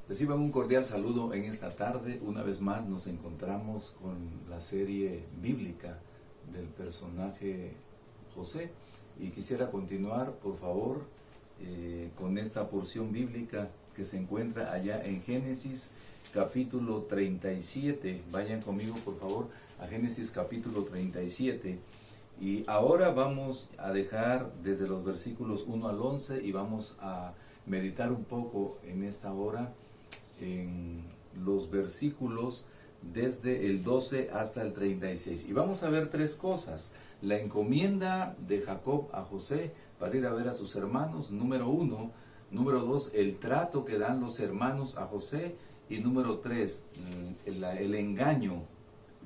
Reciban un cordial saludo en esta tarde. Una vez más nos encontramos con la serie bíblica del personaje José. Y quisiera continuar, por favor, con esta porción bíblica que se encuentra allá en Génesis capítulo 37. Vayan conmigo, por favor, a Génesis capítulo 37. Y ahora vamos a dejar desde los versículos 1 al 11 y vamos a meditar un poco en esta hora en los versículos desde el 12 hasta el 36. Y vamos a ver tres cosas. La encomienda de Jacob a José para ir a ver a sus hermanos, número 1. Número 2, el trato que dan los hermanos a José. Y número 3, el engaño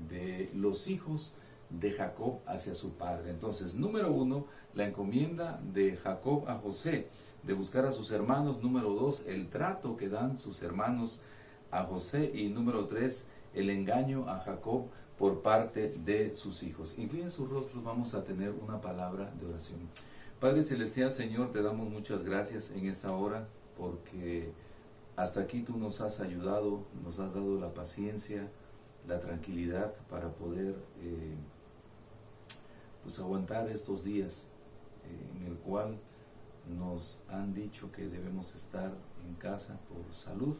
de los hijos de Jacob hacia su padre. Entonces, número 1, la encomienda de Jacob a José de buscar a sus hermanos. Número 2, el trato que dan sus hermanos a José. Y número 3, el engaño a Jacob por parte de sus hijos. Inclinen sus rostros, vamos a tener una palabra de oración. Padre Celestial, Señor, te damos muchas gracias en esta hora porque hasta aquí tú nos has ayudado, nos has dado la paciencia, la tranquilidad para poder pues aguantar estos días en el cual nos han dicho que debemos estar en casa por salud.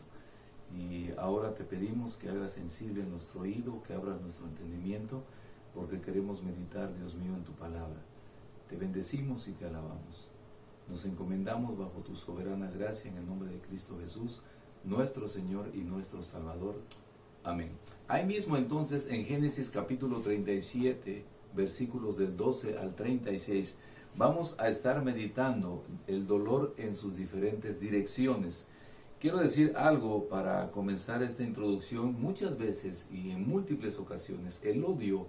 Y ahora te pedimos que hagas sensible nuestro oído, que abras nuestro entendimiento, porque queremos meditar, Dios mío, en tu palabra. Te bendecimos y te alabamos. Nos encomendamos bajo tu soberana gracia en el nombre de Cristo Jesús, nuestro Señor y nuestro Salvador. Amén. Ahí mismo entonces en Génesis capítulo 37, versículos del 12 al 36, vamos a estar meditando el dolor en sus diferentes direcciones. Quiero decir algo para comenzar esta introducción. Muchas veces y en múltiples ocasiones el odio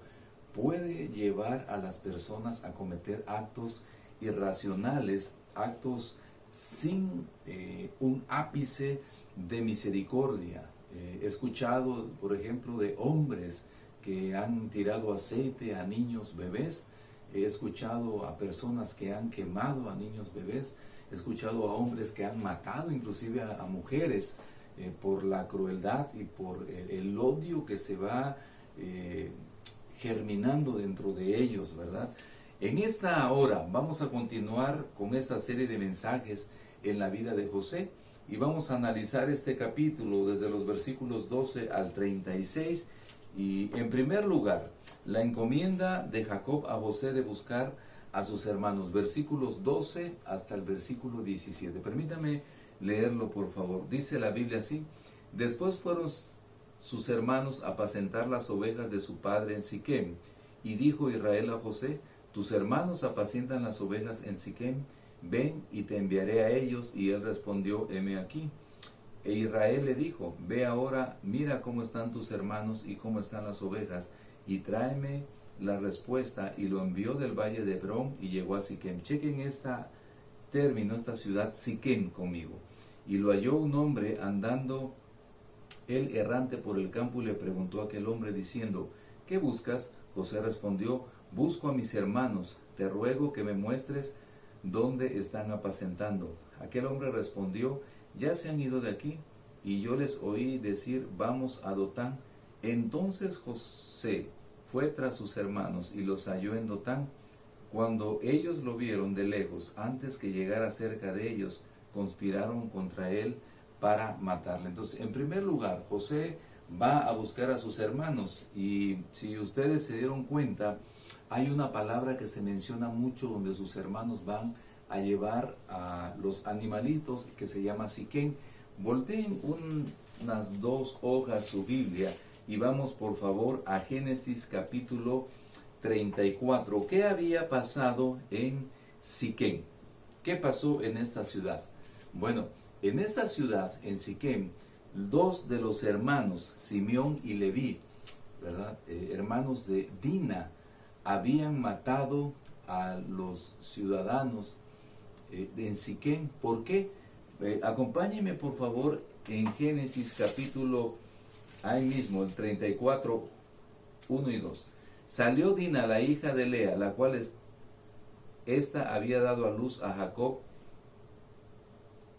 puede llevar a las personas a cometer actos irracionales, actos sin un ápice de misericordia. He escuchado, por ejemplo, de hombres que han tirado aceite a niños bebés. He escuchado a personas que han quemado a niños bebés. He escuchado a hombres que han matado inclusive a mujeres por la crueldad y por el odio que se va germinando dentro de ellos, ¿verdad? En esta hora vamos a continuar con esta serie de mensajes en la vida de José y vamos a analizar este capítulo desde los versículos 12 al 36. Y en primer lugar, la encomienda de Jacob a José de buscar a sus hermanos, versículos 12 hasta el versículo 17. Permítame leerlo, por favor. Dice la Biblia así: después fueron sus hermanos a apacentar las ovejas de su padre en Siquem, y dijo Israel a José: tus hermanos apacientan las ovejas en Siquem, ven y te enviaré a ellos. Y él respondió: heme aquí. E Israel le dijo: ve ahora, mira cómo están tus hermanos y cómo están las ovejas, y tráeme la respuesta. Y lo envió del valle de Hebrón y llegó a Siquem. Chequen esta ciudad Siquem conmigo. Y lo halló un hombre andando él errante por el campo, y le preguntó a aquel hombre diciendo: ¿qué buscas? José respondió: busco a mis hermanos, te ruego que me muestres dónde están apacentando. Aquel hombre respondió: ya se han ido de aquí, y yo les oí decir: vamos a Dotán. Entonces José fue tras sus hermanos y los halló en Dotán. Cuando ellos lo vieron de lejos, antes que llegara cerca de ellos, conspiraron contra él para matarle. Entonces, en primer lugar, José va a buscar a sus hermanos, y si ustedes se dieron cuenta, hay una palabra que se menciona mucho donde sus hermanos van a llevar a los animalitos, que se llama Siquén. Volteen unas 2 hojas su Biblia y vamos por favor a Génesis capítulo 34. ¿Qué había pasado en Siquén? ¿Qué pasó en esta ciudad? Bueno, en esta ciudad, en Siquén, 2 de los hermanos, Simeón y Leví, ¿verdad? Hermanos de Dina, habían matado a los ciudadanos en Siquén. ¿Por qué? Acompáñenme por favor en Génesis capítulo, ahí mismo, el 34, 1 y 2. Salió Dina, la hija de Lea, la cual esta había dado a luz a Jacob,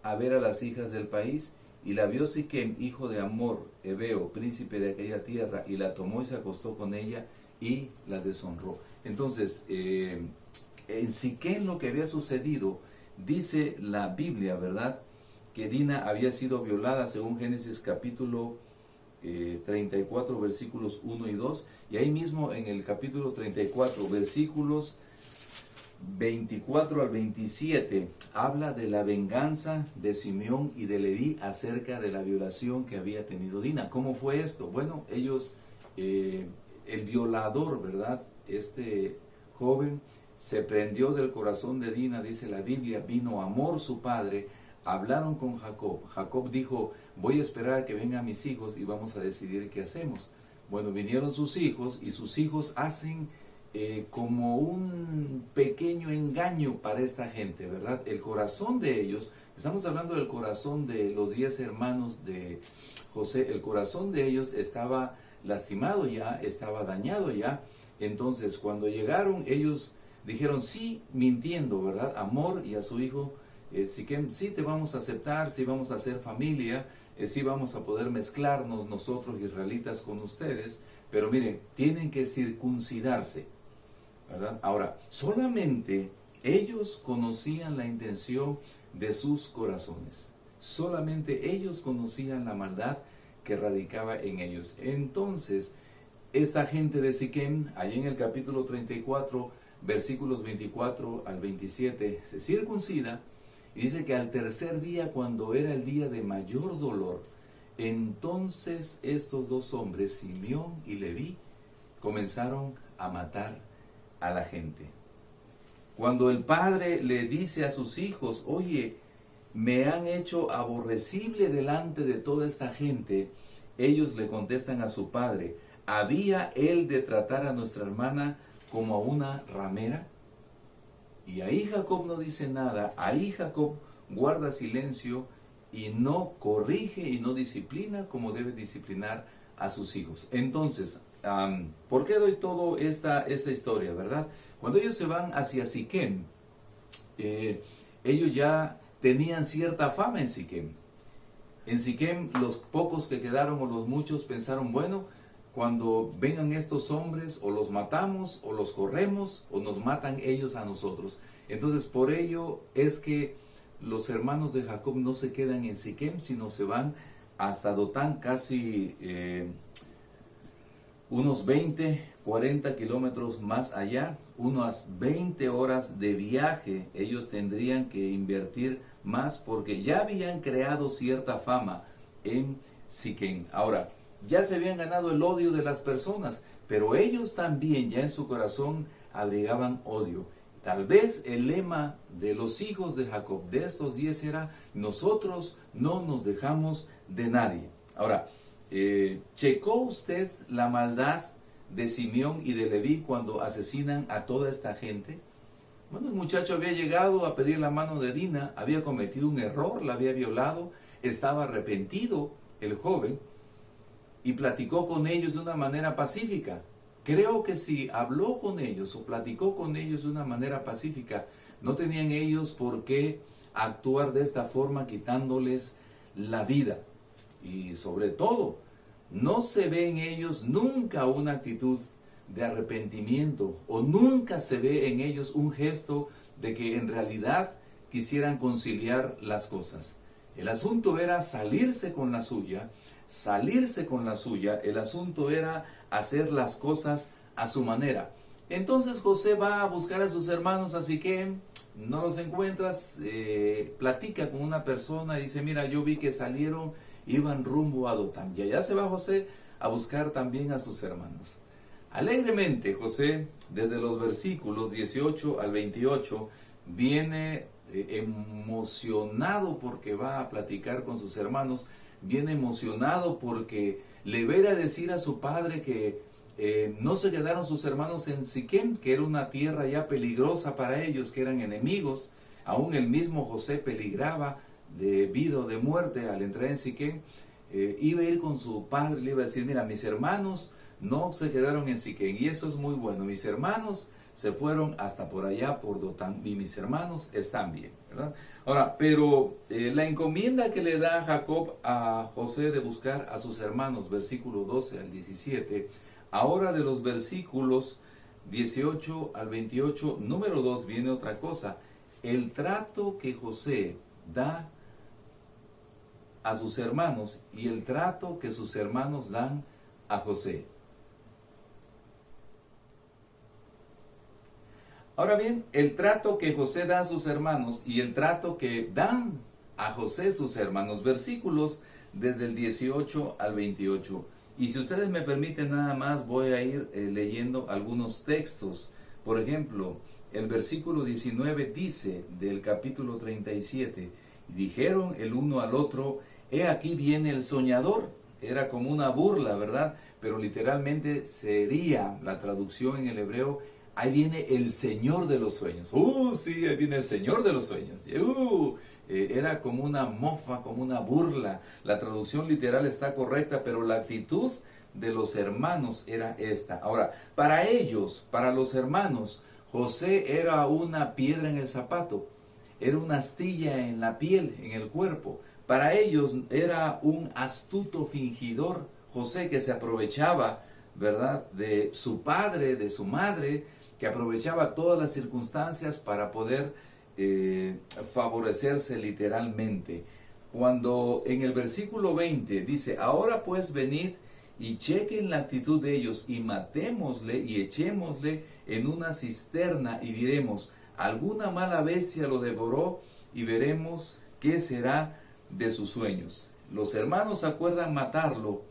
a ver a las hijas del país, Y la vio Siquem, hijo de Amor, Heveo, príncipe de aquella tierra, y la tomó y se acostó con ella y la deshonró. Entonces, en Siquem lo que había sucedido, dice la Biblia, ¿verdad?, que Dina había sido violada según Génesis capítulo 34, versículos 1 y 2, y ahí mismo en el capítulo 34, versículos 24 al 27, habla de la venganza de Simeón y de Leví acerca de la violación que había tenido Dina. ¿Cómo fue esto? Bueno, ellos, el violador, ¿verdad?, este joven, se prendió del corazón de Dina, dice la Biblia, vino Amor su padre, hablaron con Jacob. Jacob dijo, voy a esperar a que vengan mis hijos y vamos a decidir qué hacemos. Bueno, vinieron sus hijos y sus hijos hacen como un pequeño engaño para esta gente, ¿verdad? El corazón de ellos, estamos hablando del corazón de los 10 hermanos de José, el corazón de ellos estaba lastimado ya, estaba dañado ya. Entonces, cuando llegaron, ellos dijeron, sí, mintiendo, ¿verdad? Amor y a su hijo Siquem, sí te vamos a aceptar, sí vamos a hacer familia, sí vamos a poder mezclarnos nosotros israelitas con ustedes, pero miren, tienen que circuncidarse, ¿verdad? Ahora, solamente ellos conocían la intención de sus corazones, solamente ellos conocían la maldad que radicaba en ellos. Entonces, esta gente de Siquem, allá en el capítulo 34, versículos 24 al 27, se circuncida. Y dice que al tercer día, cuando era el día de mayor dolor, entonces estos dos hombres, Simeón y Leví, comenzaron a matar a la gente. Cuando el padre le dice a sus hijos, oye, me han hecho aborrecible delante de toda esta gente, ellos le contestan a su padre, ¿había él de tratar a nuestra hermana como a una ramera? Y ahí Jacob no dice nada, ahí Jacob guarda silencio y no corrige y no disciplina como debe disciplinar a sus hijos. Entonces, ¿por qué doy toda esta historia, verdad? Cuando ellos se van hacia Siquem, ellos ya tenían cierta fama en Siquem. En Siquem, los pocos que quedaron o los muchos pensaron, bueno, cuando vengan estos hombres, o los matamos, o los corremos, o nos matan ellos a nosotros. Entonces, por ello es que los hermanos de Jacob no se quedan en Siquem, sino se van hasta Dotán, casi unos 20, 40 kilómetros más allá, unas 20 horas de viaje. Ellos tendrían que invertir más porque ya habían creado cierta fama en Siquem. Ahora, ya se habían ganado el odio de las personas, pero ellos también ya en su corazón abrigaban odio. Tal vez el lema de los hijos de Jacob, de estos 10, era, nosotros no nos dejamos de nadie. Ahora, ¿checó usted la maldad de Simeón y de Leví cuando asesinan a toda esta gente? Bueno, el muchacho había llegado a pedir la mano de Dina, había cometido un error, la había violado, estaba arrepentido el joven, y platicó con ellos de una manera pacífica. Creo que si habló con ellos o platicó con ellos de una manera pacífica, no tenían ellos por qué actuar de esta forma quitándoles la vida. Y sobre todo, no se ve en ellos nunca una actitud de arrepentimiento o nunca se ve en ellos un gesto de que en realidad quisieran conciliar las cosas. El asunto era salirse con la suya, el asunto era hacer las cosas a su manera. Entonces José va a buscar a sus hermanos, así que no los encuentras, platica con una persona y dice, mira, yo vi que salieron, iban rumbo a Dotán. Y allá se va José a buscar también a sus hermanos. Alegremente José, desde los versículos 18 al 28, viene emocionado porque va a platicar con sus hermanos, viene emocionado porque le va a ir a decir a su padre que no se quedaron sus hermanos en Siquem, que era una tierra ya peligrosa para ellos, que eran enemigos. Aún el mismo José peligraba de vida o de muerte al entrar en Siquem. Iba a ir con su padre, le iba a decir, mira, mis hermanos no se quedaron en Siquem, y eso es muy bueno. Mis hermanos se fueron hasta por allá, por Dotán, y mis hermanos están bien, ¿verdad? Ahora, pero la encomienda que le da Jacob a José de buscar a sus hermanos, versículo 12 al 17, ahora de los versículos 18 al 28, número 2, viene otra cosa. El trato que José da a sus hermanos y el trato que sus hermanos dan a José. Ahora bien, el trato que José da a sus hermanos y el trato que dan a José sus hermanos, versículos desde el 18 al 28. Y si ustedes me permiten nada más, voy a ir leyendo algunos textos. Por ejemplo, el versículo 19 dice del capítulo 37, dijeron el uno al otro, he aquí viene el soñador. Era como una burla, ¿verdad? Pero literalmente sería la traducción en el hebreo, ahí viene el Señor de los sueños. Sí, ahí viene el Señor de los sueños. Era como una mofa, como una burla. La traducción literal está correcta, pero la actitud de los hermanos era esta. Ahora, para ellos, para los hermanos, José era una piedra en el zapato, era una astilla en la piel, en el cuerpo. Para ellos era un astuto fingidor, José, que se aprovechaba, ¿verdad?, de su padre, de su madre, que aprovechaba todas las circunstancias para poder favorecerse literalmente. Cuando en el versículo 20 dice, ahora pues venid y chequen la actitud de ellos y matémosle y echémosle en una cisterna y diremos, alguna mala bestia lo devoró y veremos qué será de sus sueños. Los hermanos acuerdan matarlo,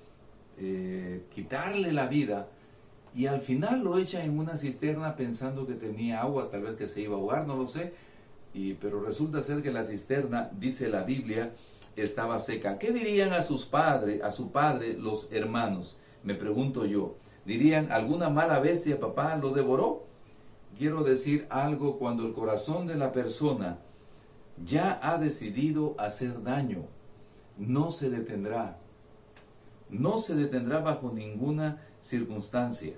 quitarle la vida, y al final lo echan en una cisterna pensando que tenía agua, tal vez que se iba a ahogar, no lo sé, pero resulta ser que la cisterna, dice la Biblia, estaba seca. ¿Qué dirían a su padre los hermanos? Me pregunto yo. ¿Dirían, alguna mala bestia, papá, lo devoró? Quiero decir algo, cuando el corazón de la persona ya ha decidido hacer daño, no se detendrá. No se detendrá bajo ninguna circunstancia.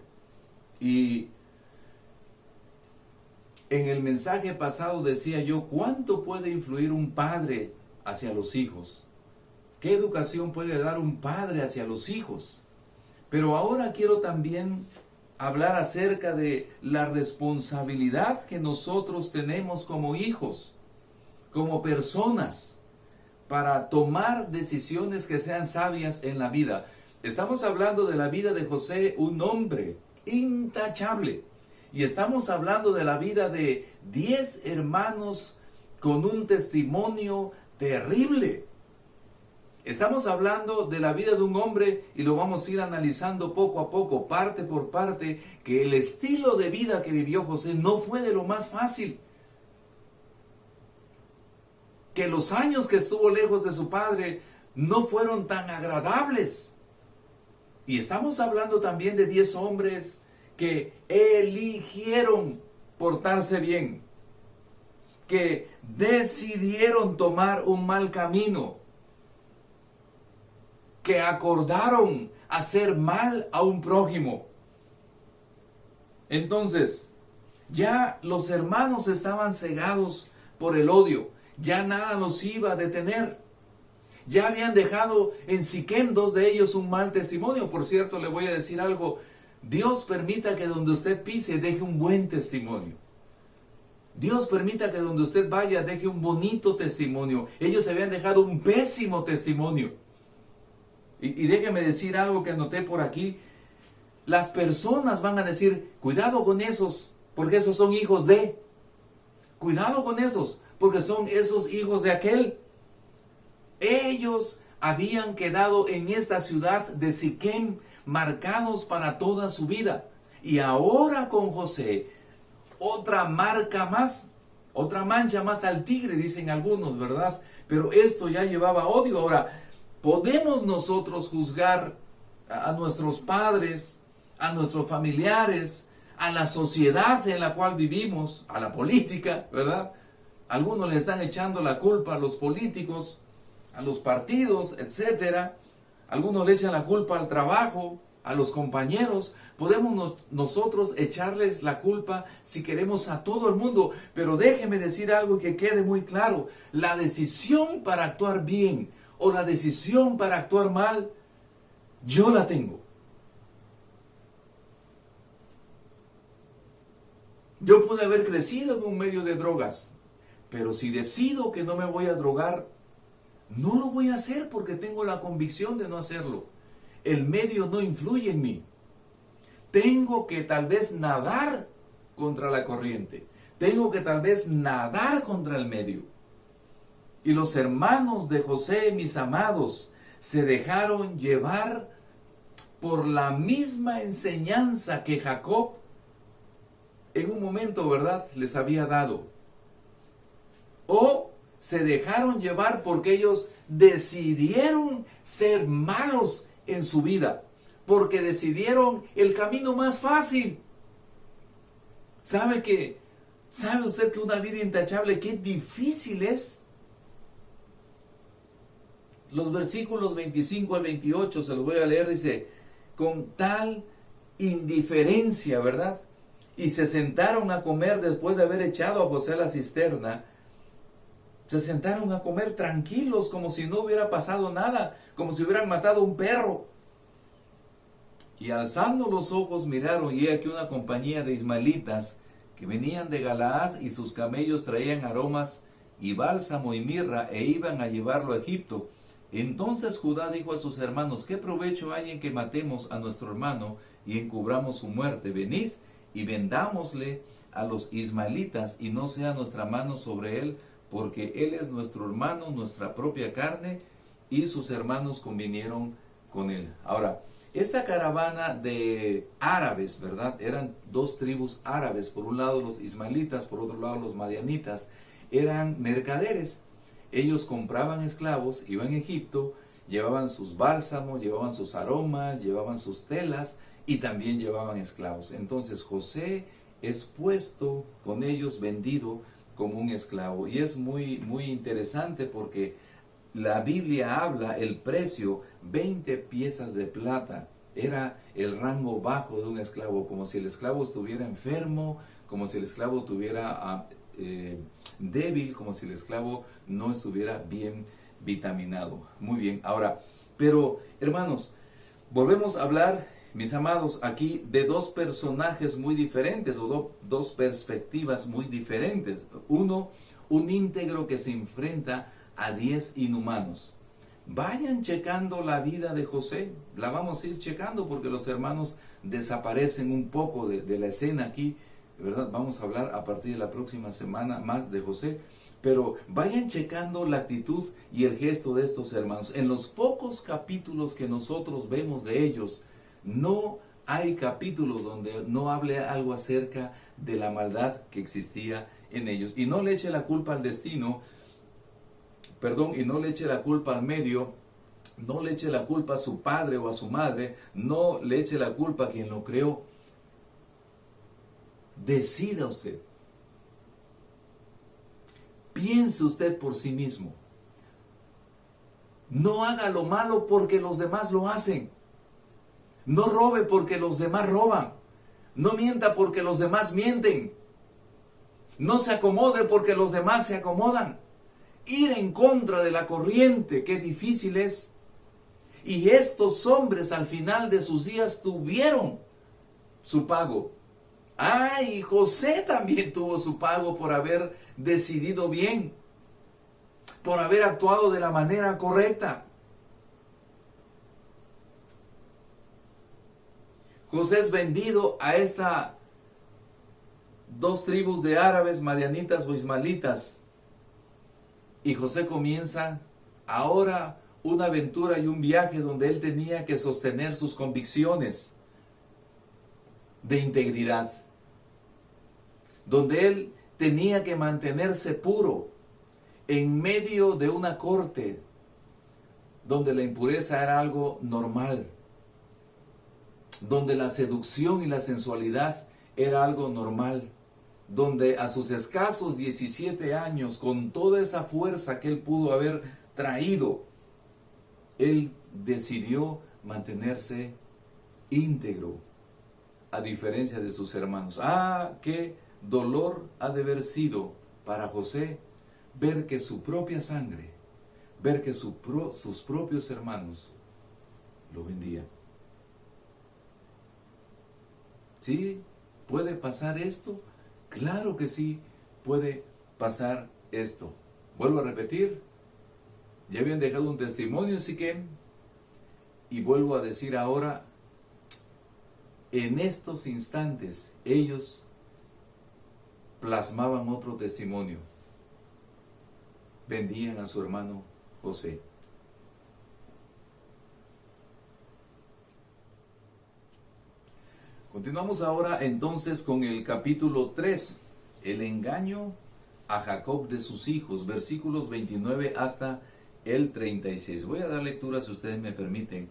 Y en el mensaje pasado decía yo, ¿cuánto puede influir un padre hacia los hijos? ¿Qué educación puede dar un padre hacia los hijos? Pero ahora quiero también hablar acerca de la responsabilidad que nosotros tenemos como hijos, como personas, para tomar decisiones que sean sabias en la vida. Estamos hablando de la vida de José, un hombre intachable. Y estamos hablando de la vida de 10 hermanos con un testimonio terrible. Estamos hablando de la vida de un hombre y lo vamos a ir analizando poco a poco, parte por parte, que el estilo de vida que vivió José no fue de lo más fácil. Que los años que estuvo lejos de su padre no fueron tan agradables. Y estamos hablando también de 10 hombres que eligieron portarse bien, que decidieron tomar un mal camino, que acordaron hacer mal a un prójimo. Entonces, ya los hermanos estaban cegados por el odio. Ya nada los iba a detener. Ya habían dejado en Siquem 2 de ellos un mal testimonio. Por cierto, le voy a decir algo. Dios permita que donde usted pise deje un buen testimonio. Dios permita que donde usted vaya deje un bonito testimonio. Ellos habían dejado un pésimo testimonio. Y déjeme decir algo que anoté por aquí. Las personas van a decir, cuidado con esos, porque esos son hijos de. Cuidado con esos, porque son esos hijos de aquel. Ellos habían quedado en esta ciudad de Siquem, marcados para toda su vida. Y ahora con José, otra marca más, otra mancha más al tigre, dicen algunos, ¿verdad? Pero esto ya llevaba odio. Ahora, ¿podemos nosotros juzgar a nuestros padres, a nuestros familiares, a la sociedad en la cual vivimos, a la política, ¿verdad? Algunos le están echando la culpa a los políticos, a los partidos, etcétera. Algunos le echan la culpa al trabajo, a los compañeros, podemos nosotros echarles la culpa si queremos a todo el mundo, pero déjeme decir algo que quede muy claro: la decisión para actuar bien o la decisión para actuar mal, yo la tengo. Yo pude haber crecido en un medio de drogas, pero si decido que no me voy a drogar, no lo voy a hacer porque tengo la convicción de no hacerlo. El medio no influye en mí. Tengo que tal vez nadar contra la corriente. Tengo que tal vez nadar contra el medio. Y los hermanos de José, mis amados, se dejaron llevar por la misma enseñanza que Jacob en un momento, ¿verdad?, les había dado. O se dejaron llevar porque ellos decidieron ser malos en su vida, porque decidieron el camino más fácil. ¿Sabe usted que una vida intachable, qué difícil es? Los versículos 25 al 28, se los voy a leer, dice: con tal indiferencia, ¿verdad? Y se sentaron a comer después de haber echado a José a la cisterna. Se sentaron a comer tranquilos, como si no hubiera pasado nada, como si hubieran matado a un perro. Y alzando los ojos miraron, y he aquí una compañía de ismaelitas que venían de Galaad, y sus camellos traían aromas y bálsamo y mirra, e iban a llevarlo a Egipto. Entonces Judá dijo a sus hermanos: ¿qué provecho hay en que matemos a nuestro hermano y encubramos su muerte? Venid y vendámosle a los ismaelitas, y no sea nuestra mano sobre él, porque él es nuestro hermano, nuestra propia carne. Y sus hermanos convinieron con él. Ahora, esta caravana de árabes, ¿verdad? Eran dos tribus árabes, por un lado los ismaelitas, por otro lado los madianitas. Eran mercaderes. Ellos compraban esclavos, iban a Egipto, llevaban sus bálsamos, llevaban sus aromas, llevaban sus telas, y también llevaban esclavos. Entonces José es puesto con ellos, vendido como un esclavo. Y es muy, muy interesante porque la Biblia habla el precio, 20 piezas de plata. Era el rango bajo de un esclavo, como si el esclavo estuviera enfermo, como si el esclavo estuviera débil, como si el esclavo no estuviera bien vitaminado. Muy bien, ahora, pero hermanos, volvemos a hablar, mis amados, aquí de dos personajes muy diferentes, o dos perspectivas muy diferentes. Uno, un íntegro que se enfrenta a 10 inhumanos. Vayan checando la vida de José, la vamos a ir checando porque los hermanos desaparecen un poco de la escena aquí, ¿verdad? Vamos a hablar a partir de la próxima semana más de José, pero vayan checando la actitud y el gesto de estos hermanos. En los pocos capítulos que nosotros vemos de ellos, no hay capítulos donde no hable algo acerca de la maldad que existía en ellos. Y no le eche la culpa al destino, y no le eche la culpa al medio, no le eche la culpa a su padre o a su madre, no le eche la culpa a quien lo creó. Decida usted. Piense usted por sí mismo. No haga lo malo porque los demás lo hacen. No robe porque los demás roban. No mienta porque los demás mienten. No se acomode porque los demás se acomodan. Ir en contra de la corriente, qué difícil es. Y estos hombres al final de sus días tuvieron su pago. Y José también tuvo su pago por haber decidido bien, por haber actuado de la manera correcta. José es vendido a estas dos tribus de árabes, madianitas o ismaelitas. Y José comienza ahora una aventura y un viaje donde él tenía que sostener sus convicciones de integridad, donde él tenía que mantenerse puro en medio de una corte donde la impureza era algo normal, donde la seducción y la sensualidad era algo normal, donde a sus escasos 17 años, con toda esa fuerza que él pudo haber traído, él decidió mantenerse íntegro, a diferencia de sus hermanos. Qué dolor ha de haber sido para José ver que su propia sangre, ver que sus propios hermanos lo vendían. ¿Sí? ¿Puede pasar esto? Claro que sí, puede pasar esto. Vuelvo a repetir, ya habían dejado un testimonio en Siquem, y vuelvo a decir ahora, en estos instantes ellos plasmaban otro testimonio. Vendían a su hermano José. Continuamos ahora entonces con el capítulo 3, el engaño a Jacob de sus hijos, versículos 29 hasta el 36. Voy a dar lectura si ustedes me permiten.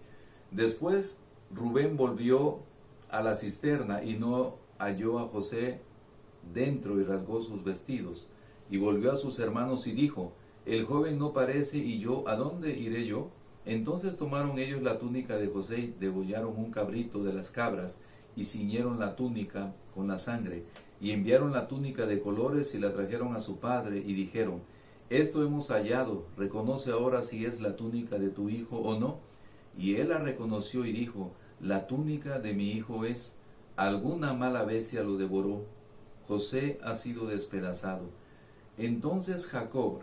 Después Rubén volvió a la cisterna y no halló a José dentro y rasgó sus vestidos. Y volvió a sus hermanos y dijo, el joven no parece, y yo, ¿a dónde iré yo? Entonces tomaron ellos la túnica de José y degollaron un cabrito de las cabras y ciñeron la túnica con la sangre, y enviaron la túnica de colores y la trajeron a su padre, y dijeron, esto hemos hallado, reconoce ahora si es la túnica de tu hijo o no. Y él la reconoció y dijo, la túnica de mi hijo es, alguna mala bestia lo devoró, José ha sido despedazado. Entonces Jacob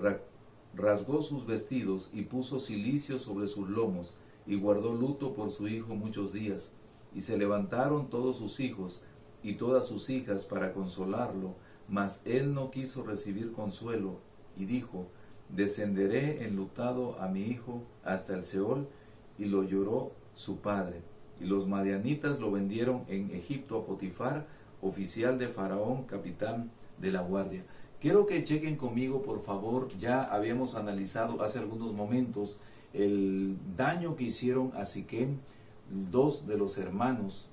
rasgó sus vestidos y puso cilicio sobre sus lomos, y guardó luto por su hijo muchos días. Y se levantaron todos sus hijos y todas sus hijas para consolarlo, mas él no quiso recibir consuelo, y dijo, descenderé enlutado a mi hijo hasta el Seol, y lo lloró su padre. Y los madianitas lo vendieron en Egipto a Potifar, oficial de Faraón, capitán de la guardia. Quiero que chequen conmigo, por favor. Ya habíamos analizado hace algunos momentos el daño que hicieron a Siquem dos de los hermanos,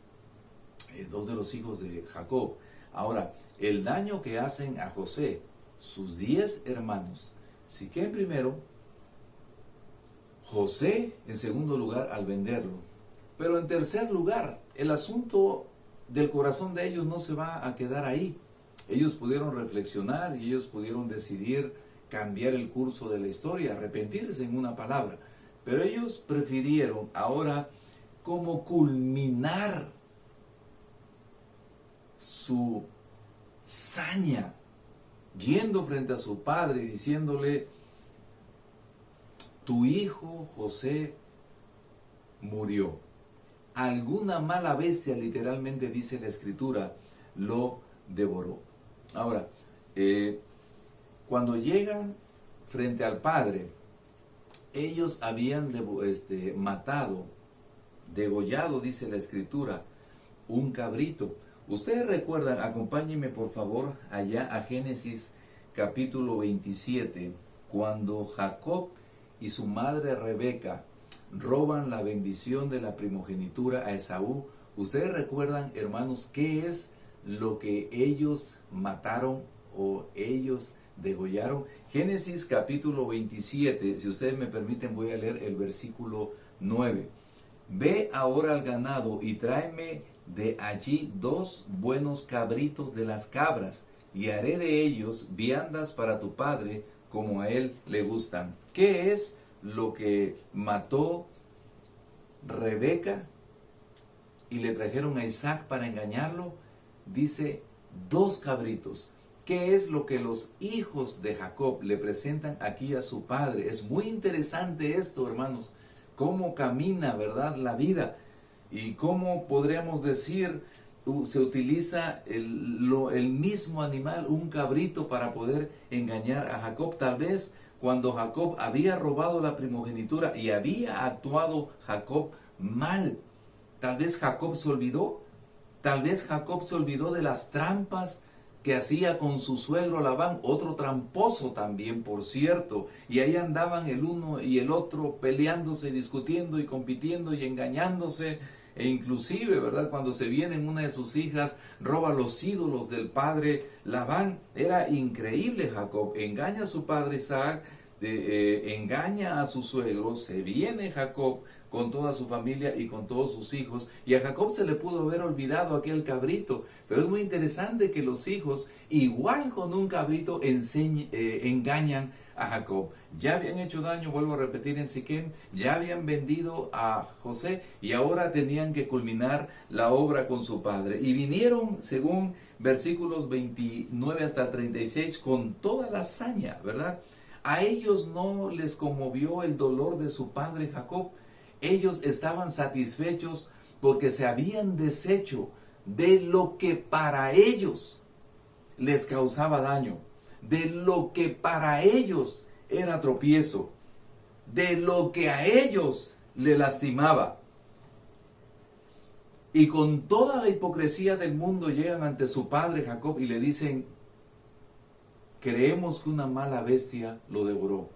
dos de los hijos de Jacob. Ahora, el daño que hacen a José, sus 10 hermanos. Siquem primero, José en segundo lugar al venderlo. Pero en tercer lugar, el asunto del corazón de ellos no se va a quedar ahí. Ellos pudieron reflexionar y ellos pudieron decidir cambiar el curso de la historia, arrepentirse en una palabra. Pero ellos prefirieron ahora como culminar su saña, yendo frente a su padre y diciéndole, tu hijo José murió. Alguna mala bestia, literalmente dice la escritura, lo devoró. Ahora, cuando llegan frente al padre, ellos habían matado, degollado, dice la escritura, un cabrito. Ustedes recuerdan, acompáñenme por favor allá a Génesis capítulo 27, cuando Jacob y su madre Rebeca roban la bendición de la primogenitura a Esaú. Ustedes recuerdan, hermanos, qué es lo que ellos mataron o ellos degollaron. Génesis capítulo 27, si ustedes me permiten voy a leer el versículo 9. Ve ahora al ganado y tráeme de allí 2 buenos cabritos de las cabras, y haré de ellos viandas para tu padre, como a él le gustan. ¿Qué es lo que mató Rebeca y le trajeron a Isaac para engañarlo? Dice 2 cabritos. ¿Qué es lo que los hijos de Jacob le presentan aquí a su padre? Es muy interesante esto, hermanos. Cómo camina, ¿verdad?, la vida. Y cómo podríamos decir, se utiliza el mismo animal, un cabrito, para poder engañar a Jacob. Tal vez cuando Jacob había robado la primogenitura y había actuado Jacob mal, tal vez Jacob se olvidó. Tal vez Jacob se olvidó de las trampas que hacía con su suegro Labán, otro tramposo también, por cierto. Y ahí andaban el uno y el otro peleándose, discutiendo y compitiendo y engañándose. E inclusive, ¿verdad?, cuando se viene una de sus hijas, roba los ídolos del padre Labán. Era increíble Jacob. Engaña a su padre Isaac, engaña a su suegro, se viene Jacob con toda su familia y con todos sus hijos, y a Jacob se le pudo haber olvidado aquel cabrito, pero es muy interesante que los hijos, igual con un cabrito, engañan a Jacob. Ya habían hecho daño, vuelvo a repetir, en Siquem, ya habían vendido a José y ahora tenían que culminar la obra con su padre. Y vinieron, según versículos 29 hasta el 36, con toda la hazaña, ¿verdad? A ellos no les conmovió el dolor de su padre Jacob. Ellos estaban satisfechos porque se habían deshecho de lo que para ellos les causaba daño, de lo que para ellos era tropiezo, de lo que a ellos le lastimaba. Y con toda la hipocresía del mundo llegan ante su padre Jacob y le dicen: creemos que una mala bestia lo devoró.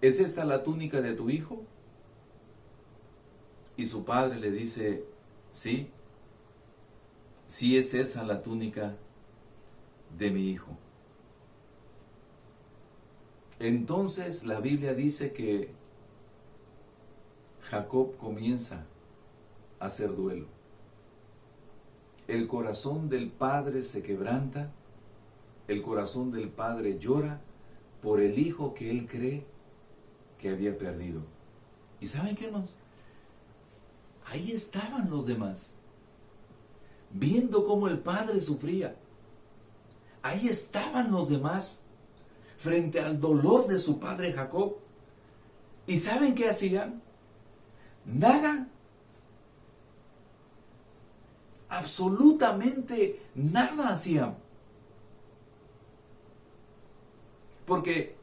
¿Es esta la túnica de tu hijo? Y su padre le dice: sí, sí es esa la túnica de mi hijo. Entonces la Biblia dice que Jacob comienza a hacer duelo. El corazón del padre se quebranta, el corazón del padre llora por el hijo que él cree que había perdido. ¿Y saben qué, hermanos? Ahí estaban los demás, viendo cómo el padre sufría. Ahí estaban los demás, frente al dolor de su padre Jacob. ¿Y saben qué hacían? Nada. Absolutamente nada hacían. Porque,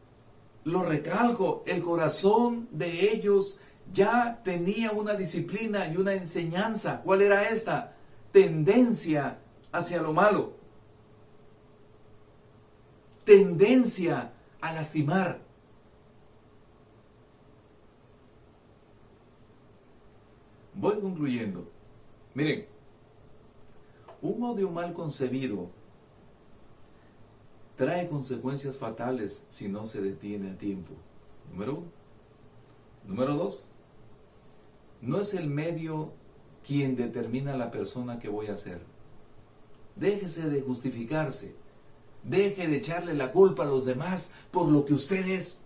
lo recalco, el corazón de ellos ya tenía una disciplina y una enseñanza. ¿Cuál era esta? Tendencia hacia lo malo. Tendencia a lastimar. Voy concluyendo. Miren, un odio mal concebido trae consecuencias fatales si no se detiene a tiempo. Número 1. Número 2. No es el medio quien determina la persona que voy a ser. Déjese de justificarse. Deje de echarle la culpa a los demás por lo que usted es.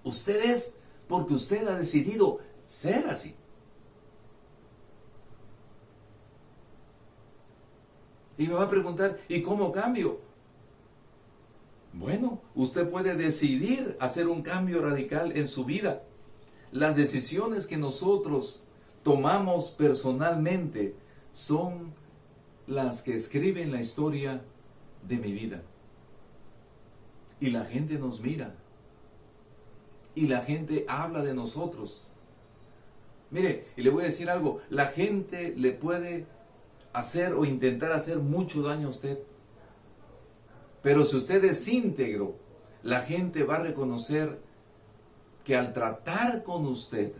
Usted es porque usted ha decidido ser así. Y me va a preguntar: ¿y cómo cambio? Bueno, usted puede decidir hacer un cambio radical en su vida. Las decisiones que nosotros tomamos personalmente son las que escriben la historia de mi vida. Y la gente nos mira. Y la gente habla de nosotros. Mire, y le voy a decir algo. La gente le puede hacer o intentar hacer mucho daño a usted. Pero si usted es íntegro, la gente va a reconocer que al tratar con usted,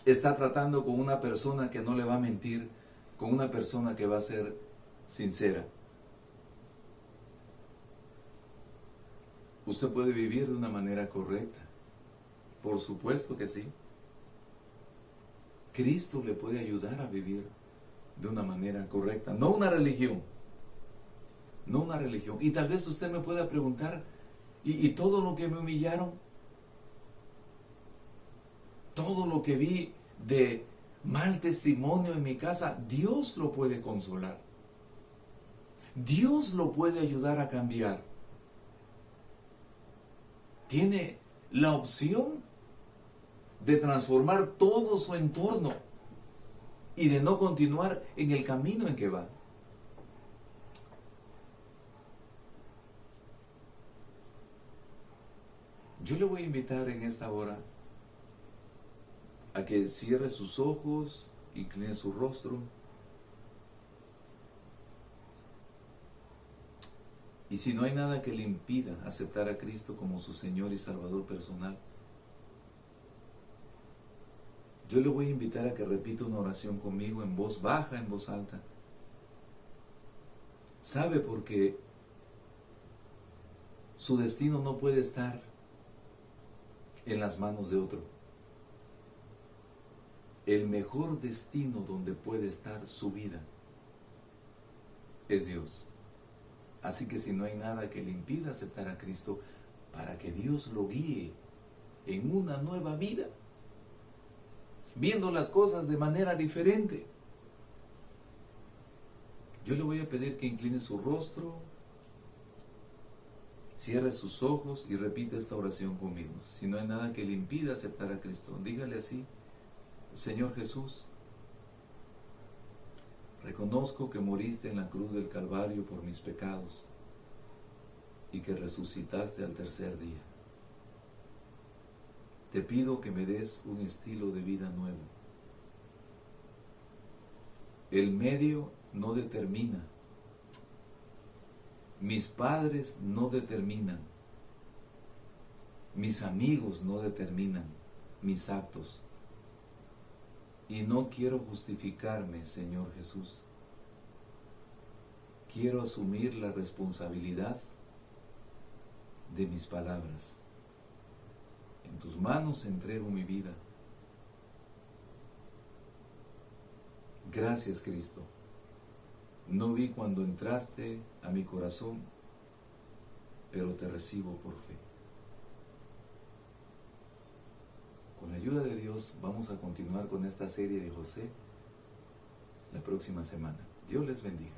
está tratando con una persona que no le va a mentir, con una persona que va a ser sincera. ¿Usted puede vivir de una manera correcta? Por supuesto que sí. Cristo le puede ayudar a vivir de una manera correcta, no una religión. No una religión. Y tal vez usted me pueda preguntar: ¿y todo lo que me humillaron? Todo lo que vi de mal testimonio en mi casa, Dios lo puede consolar. Dios lo puede ayudar a cambiar. Tiene la opción de transformar todo su entorno y de no continuar en el camino en que va. Yo le voy a invitar en esta hora a que cierre sus ojos, incline su rostro. Y si no hay nada que le impida aceptar a Cristo como su Señor y Salvador personal, yo le voy a invitar a que repita una oración conmigo en voz baja, en voz alta. ¿Sabe por qué su destino no puede estar en las manos de otro. El mejor destino donde puede estar su vida es Dios. Así que si no hay nada que le impida aceptar a Cristo para que Dios lo guíe en una nueva vida, viendo las cosas de manera diferente, yo le voy a pedir que incline su rostro, cierre sus ojos y repita esta oración conmigo. Si no hay nada que le impida aceptar a Cristo, dígale así: Señor Jesús, reconozco que moriste en la cruz del Calvario por mis pecados y que resucitaste al tercer día. Te pido que me des un estilo de vida nuevo. El medio no determina. Mis padres no determinan. Mis amigos no determinan mis actos. Y no quiero justificarme, Señor Jesús. Quiero asumir la responsabilidad de mis palabras. En tus manos entrego mi vida. Gracias, Cristo. No vi cuando entraste a mi corazón, pero te recibo por fe. Con la ayuda de Dios vamos a continuar con esta serie de José la próxima semana. Dios les bendiga.